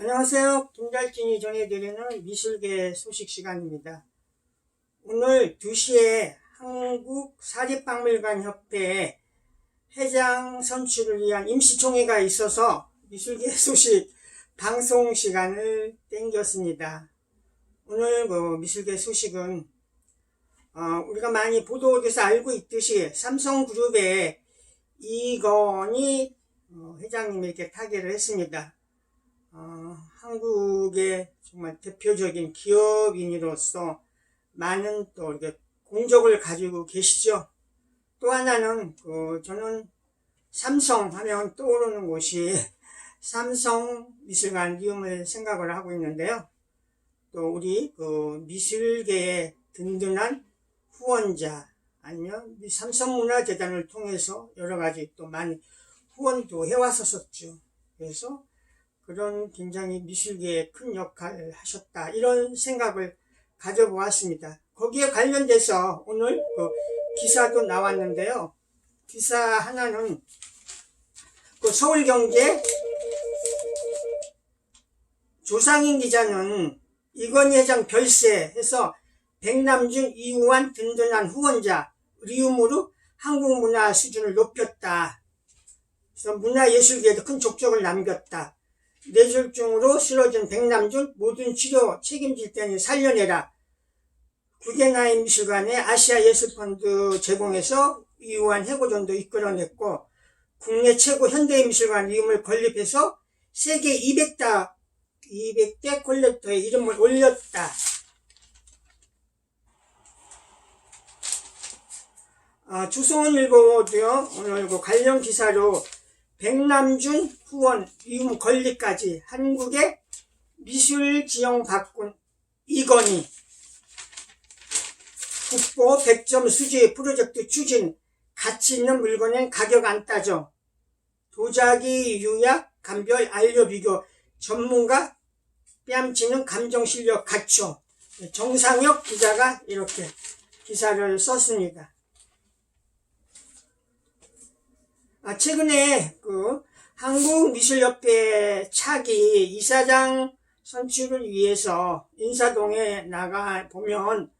안녕하세요. 김달진이 전해드리는 미술계 소식 시간입니다. 오늘 2시에 한국사립박물관협회 회장 선출을 위한 임시총회가 있어서 미술계 소식 방송 시간을 땡겼습니다. 오늘 미술계 소식은 우리가 많이 보도돼서 알고 있듯이 삼성그룹의 이건희 회장님이 이렇게 타계를 했습니다. 한국의 정말 대표적인 기업인으로서 많은 또 이렇게 공적을 가지고 계시죠. 또 하나는 저는 삼성 하면 떠오르는 곳이 삼성미술관 리움을 생각을 하고 있는데요. 또 우리 미술계의 든든한 후원자 아니면 삼성문화재단을 통해서 여러 가지 또 많이 후원도 해왔었죠. 그래서 그런 굉장히 미술계에 큰 역할을 하셨다, 이런 생각을 가져보았습니다. 거기에 관련돼서 오늘 기사도 나왔는데요. 기사 하나는 서울경제 조상인 기자는 이건희 회장 별세 해서 백남준, 이우환 든든한 후원자 리움으로 한국 문화 수준을 높였다. 그래서 문화예술계에도 큰 족적을 남겼다. 뇌졸중으로 쓰러진 백남준 모든 치료 책임질 테니 살려내라. 구겐하임 미술관의 아시아예술펀드 제공해서 이우환 해고전도 이끌어냈고, 국내 최고 현대미술관 리움을 건립해서 세계 200대 콜렉터의 이름을 올렸다. 조선일보도요, 오늘 관련 기사로 백남준 후원 리움 건립까지 한국의 미술 지형 바꾼 이건희 국보 100점 수지 프로젝트 추진, 가치 있는 물건엔 가격 안 따져, 도자기 유약 감별 안료 비교, 전문가 뺨치는 감정 실력 갖춰. 정상혁 기자가 이렇게 기사를 썼습니다. 최근에 한국미술협회 차기 이사장 선출을 위해서 인사동에 나가 보면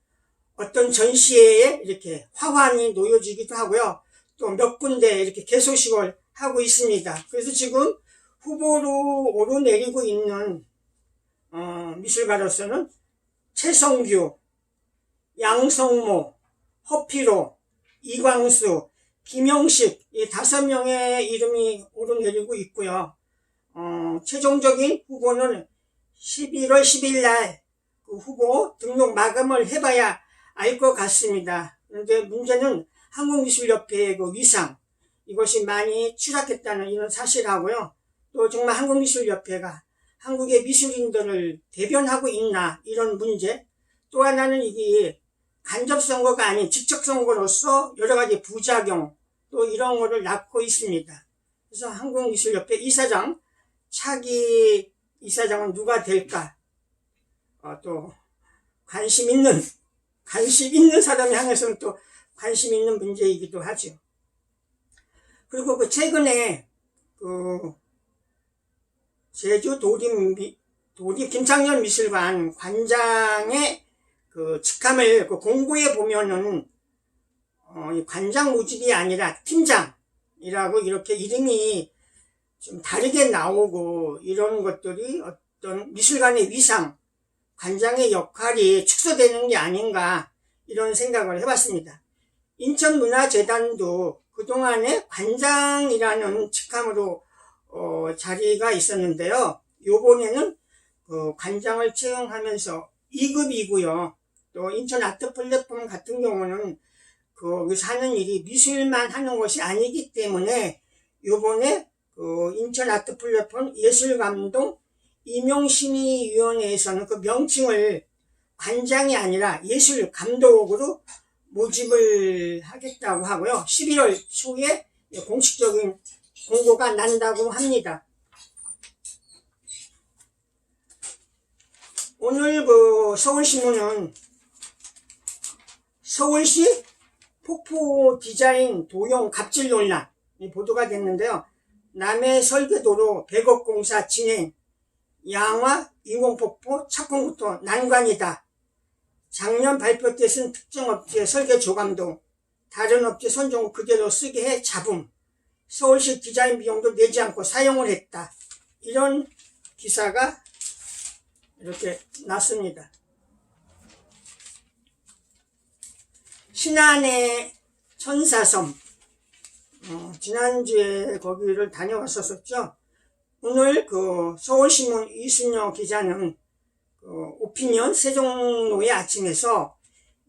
어떤 전시회에 이렇게 화환이 놓여지기도 하고요. 또 몇 군데 이렇게 개소식을 하고 있습니다. 그래서 지금 후보로 오르내리고 있는 미술가로서는 최성규, 양성모, 허피로, 이광수, 김영식, 이 5명의 이름이 오르내리고 있고요. 최종적인 후보는 11월 10일 날 후보 등록 마감을 해봐야 알 것 같습니다. 그런데 문제는 한국미술협회의 위상, 이것이 많이 추락했다는 이런 사실하고요. 또 정말 한국미술협회가 한국의 미술인들을 대변하고 있나, 이런 문제. 또 하나는 이게 간접선거가 아닌 직접선거로서 여러 가지 부작용, 또 이런 거를 낳고 있습니다. 그래서 한국미술협회 이사장, 차기 이사장은 누가 될까? 또 관심 있는 사람이 향해서는 또 관심 있는 문제이기도 하죠. 그리고 최근에 제주 도립 김창년 미술관 관장의 직함을 공고에 보면은 관장 모집이 아니라 팀장이라고 이렇게 이름이 좀 다르게 나오고, 이런 것들이 어떤 미술관의 위상, 관장의 역할이 축소되는 게 아닌가, 이런 생각을 해봤습니다. 인천문화재단도 그동안에 관장이라는 직함으로 자리가 있었는데요. 요번에는 관장을 채용하면서 2급이고요. 또 인천 아트 플랫폼 같은 경우는 거기서 하는 일이 미술만 하는 것이 아니기 때문에 요번에 인천 아트 플랫폼 예술감독 임용심의위원회에서는 명칭을 관장이 아니라 예술감독으로 모집을 하겠다고 하고요. 11월 초에 공식적인 공고가 난다고 합니다. 오늘 서울신문은 서울시 폭포 디자인 도용 갑질 논란이 보도가 됐는데요. 남해 설계도로 100억 공사 진행, 양화, 인공폭포, 착공부터 난관이다. 작년 발표 때 쓴 특정 업체 설계 조감도 다른 업체 선정 그대로 쓰게 해 잡음. 서울시 디자인 비용도 내지 않고 사용을 했다. 이런 기사가 이렇게 났습니다. 신안의 천사섬, 지난주에 거기를 다녀왔었죠. 오늘 그 서울신문 이순여 기자는 오피니언 세종로의 아침에서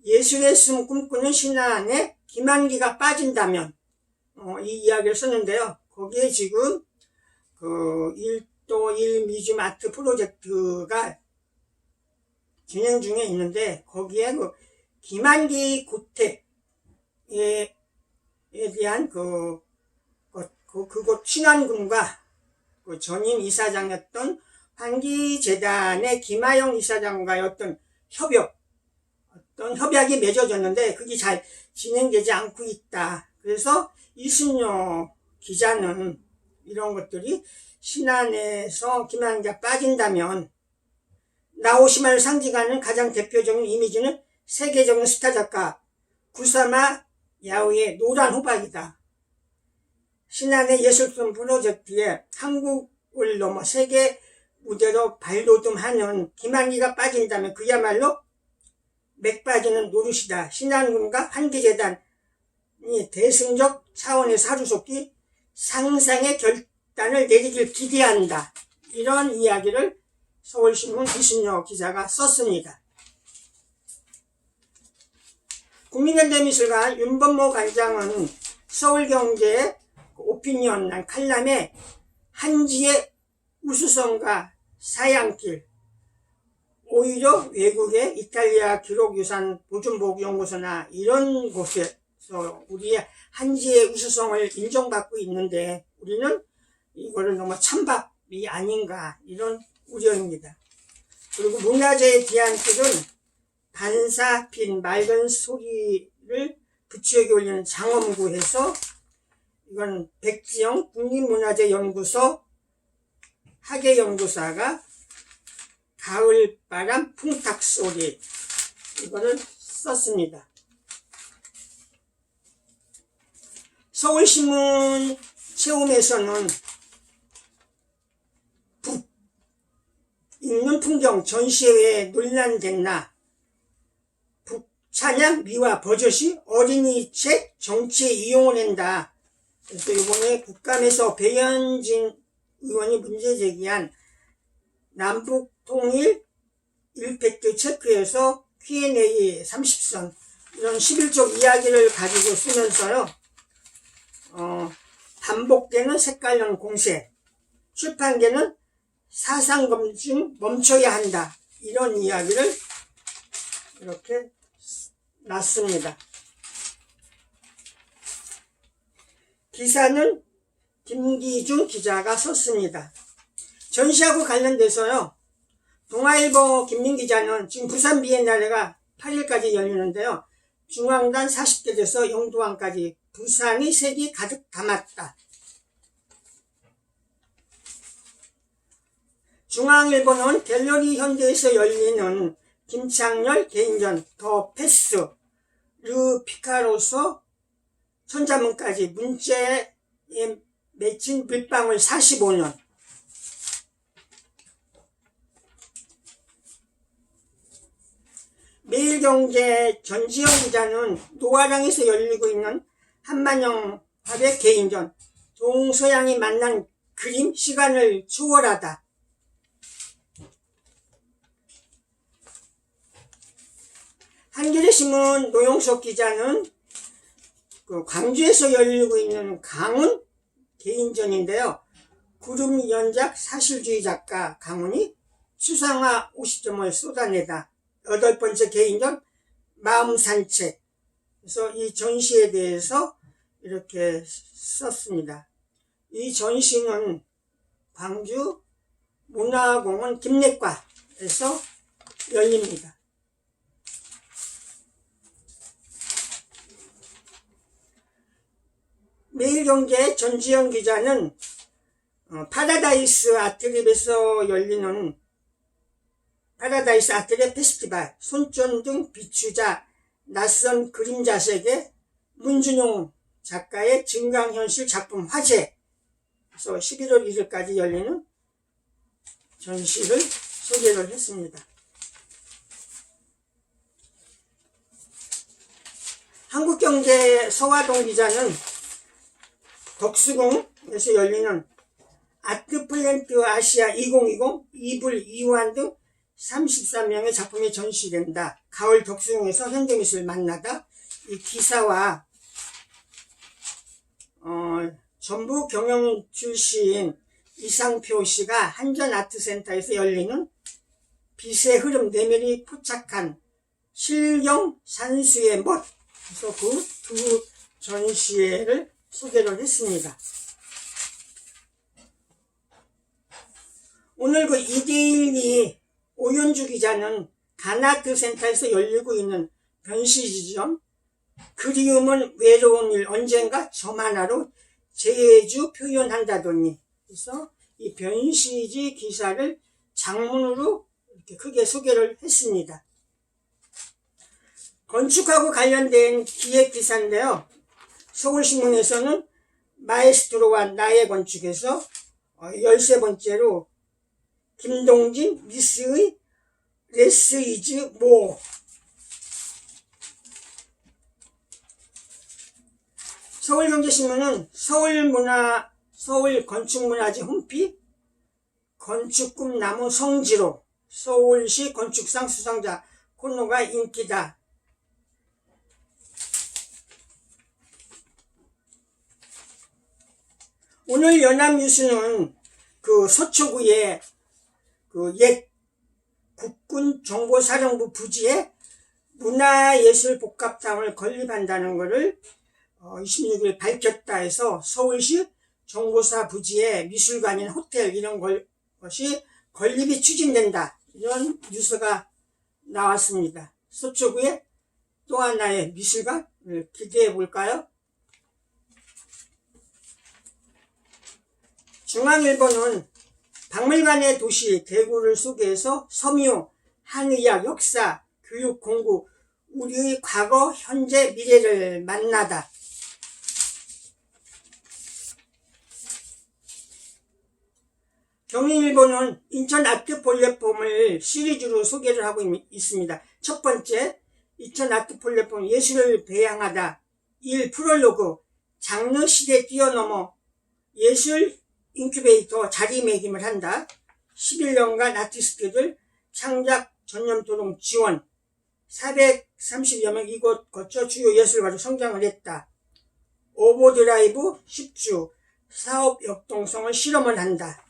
예술의 숨 꿈꾸는 신안에 김한기가 빠진다면 이 이야기를 썼는데요. 거기에 지금 그 1도 1미즘 아트 프로젝트가 진행 중에 있는데 거기에 그 김한기 고택에 대한 그곳 신안군과 그 전임 이사장이었던 환기재단의 김하영 이사장과의 어떤 협약이 맺어졌는데 그게 잘 진행되지 않고 있다. 그래서 이순여 기자는 이런 것들이 신안에서 김한기가 빠진다면 나오시마를 상징하는 가장 대표적인 이미지는 세계적인 스타 작가 구사마 야오의 노란 호박이다. 신안의 예술품 프로젝트에 한국을 넘어 세계 무대로 발돋움하는 김한기가 빠진다면 그야말로 맥 빠지는 노릇이다. 신안군과 환기재단이 대승적 차원에서 하루속히 상상의 결단을 내리길 기대한다. 이런 이야기를 서울신문 이순여 기자가 썼습니다. 국민현대미술관 윤범모 관장은 서울경제 오피니언 칼럼에 한지의 우수성과 사양길, 오히려 외국의 이탈리아 기록유산 보존보호연구소나 이런 곳에서 우리의 한지의 우수성을 인정받고 있는데 우리는 이거를 너무 찬밥이 아닌가 이런 우려입니다. 그리고 문화재에 대한 뜻은 반사, 빈, 맑은 소리를 부추겨 올리는 장엄구에서 이건 백지영 국립문화재연구소 학예연구사가 가을바람 풍탁소리 이거를 썼습니다. 서울신문 체험에서는 북 읽는 풍경 전시회에 논란됐나 북찬양 미화 버젓이 어린이 책 정치에 이용을 한다. 그래서 이번에 국감에서 배현진 의원이 문제 제기한 남북통일 1팩트 체크에서 Q&A 30선 이런 11쪽 이야기를 가지고 쓰면서요. 반복되는 색깔론 공세, 출판계는 사상검증 멈춰야 한다. 이런 이야기를 이렇게 놨습니다. 기사는 김기중 기자가 썼습니다. 전시하고 관련돼서요. 동아일보 김민 기자는 지금 부산 비엔날레가 8일까지 열리는데요. 중앙단 40대에서 영도항까지 부산의 색이 가득 담았다. 중앙일보는 갤러리 현대에서 열리는 김창렬 개인전 더 패스 르 피카로서 천자문까지 문자에 맺힌 bil방울 45년 매일경제 전지영 기자는 노화장에서 열리고 있는 한만영 화백 개인전 동서양이 만난 그림 시간을 초월하다. 한겨레신문 노영석 기자는 광주에서 열리고 있는 강훈 개인전인데요. 구름 연작 사실주의 작가 강훈이 수상화 50점을 쏟아내다. 8번째 개인전 마음 산책. 그래서 이 전시에 대해서 이렇게 썼습니다. 이 전시는 광주 문화공원 김내과에서 열립니다. 매일경제 전지현 기자는 파라다이스 아트립에서 열리는 파라다이스 아트립 페스티벌, 손전등 비추자, 낯선 그림자 세계, 문준용 작가의 증강현실 작품 화제. 그래서 11월 1일까지 열리는 전시를 소개를 했습니다. 한국경제 서화동 기자는 덕수궁에서 열리는 아트플랜트 아시아 2020 이불 이완 등 33명의 작품이 전시된다. 가을 덕수궁에서 현대미술 만나다. 이 기사와 전북 경영 출신 이상표 씨가 한전아트센터에서 열리는 빛의 흐름 내면이 포착한 실경 산수의 멋. 그래서 그 두 전시회를 소개를 했습니다. 오늘 그 2대1이 오연주 기자는 간아트센터에서 열리고 있는 변시지점 그리움은 외로운 일 언젠가 점 하나로 재주 표현한다더니, 그래서 이 변시지 기사를 장문으로 이렇게 크게 소개를 했습니다. 건축하고 관련된 기획 기사인데요. 서울신문에서는 마에스트로와 나의 건축에서 13번째로 김동진 미스의 레스 이즈 모, 서울경제신문은 서울건축문화재 홈피 건축꿈 나무 성지로 서울시 건축상 수상자 코너가 인기다. 오늘 연합뉴스는 그 서초구에 그 옛 국군정보사령부 부지에 문화예술복합당을 건립한다는 것을 26일 밝혔다 해서 서울시 정보사 부지에 미술관이나 호텔 이런 것이 건립이 추진된다. 이런 뉴스가 나왔습니다. 서초구에 또 하나의 미술관을 기대해 볼까요? 중앙일보는 박물관의 도시 대구를 소개해서 섬유, 한의학, 역사, 교육, 공부, 우리의 과거, 현재, 미래를 만나다. 경인일보는 인천 아트 플랫폼을 시리즈로 소개를 하고 있습니다. 첫 번째, 인천 아트 플랫폼 예술을 배양하다. 1. 프롤로그, 장르 시대 뛰어넘어 예술 인큐베이터 자리매김을 한다. 11년간 아티스트들 창작 전념토론 지원. 430여 명 이곳 거쳐 주요 예술가로 성장을 했다. 오버드라이브 10주 사업 역동성을 실험을 한다.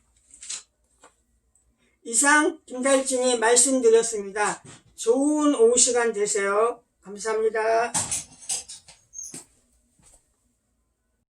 이상 김달진이 말씀드렸습니다. 좋은 오후 시간 되세요. 감사합니다.